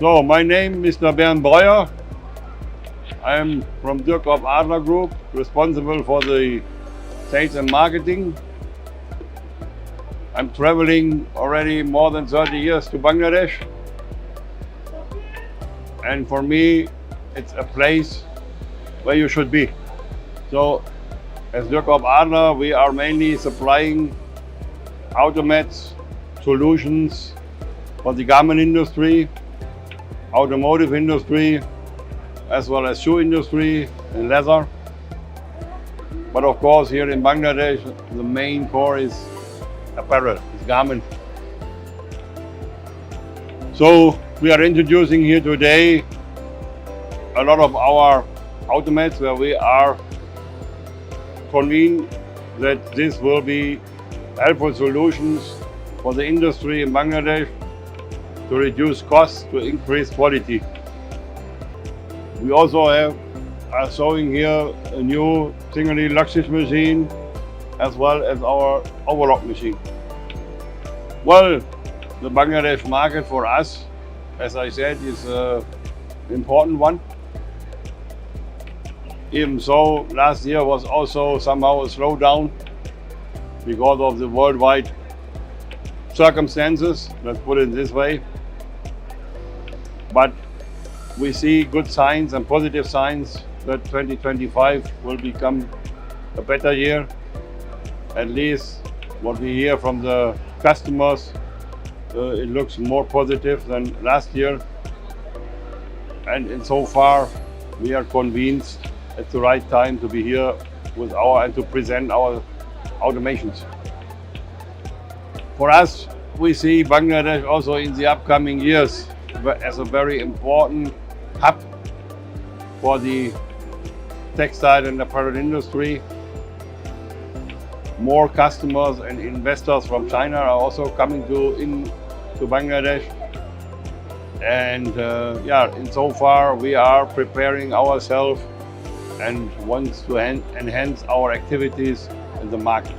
So my name is Mr. Bernd Breuer. I am from Dürkopp Adler Group, responsible for the sales and marketing. I'm traveling already more than 30 years to Bangladesh. And for me, it's a place where you should be. So as Dürkopp Adler, we are mainly supplying automats, solutions for the garment industry, automotive industry, as well as shoe industry and leather. But of course, here in Bangladesh, the main core is apparel, is garment. So we are introducing here today a lot of our automats where we are convinced that this will be helpful solutions for the industry in Bangladesh to reduce costs, to increase quality. We also are showing here a new single Flagship machine as well as our overlock machine. Well, the Bangladesh market for us, as I said, is an important one. Even so, last year was also somehow a slowdown because of the worldwide circumstances, let's put it this way. But we see good signs and positive signs that 2025 will become a better year. At least what we hear from the customers, it looks more positive than last year. And so far, we are convinced it's the right time to be here with and to present our automations. For us, we see Bangladesh also in the upcoming years as a very important hub for the textile and apparel industry. More customers and investors from China are also coming to Bangladesh. And in so far we are preparing ourselves and want to enhance our activities in the market.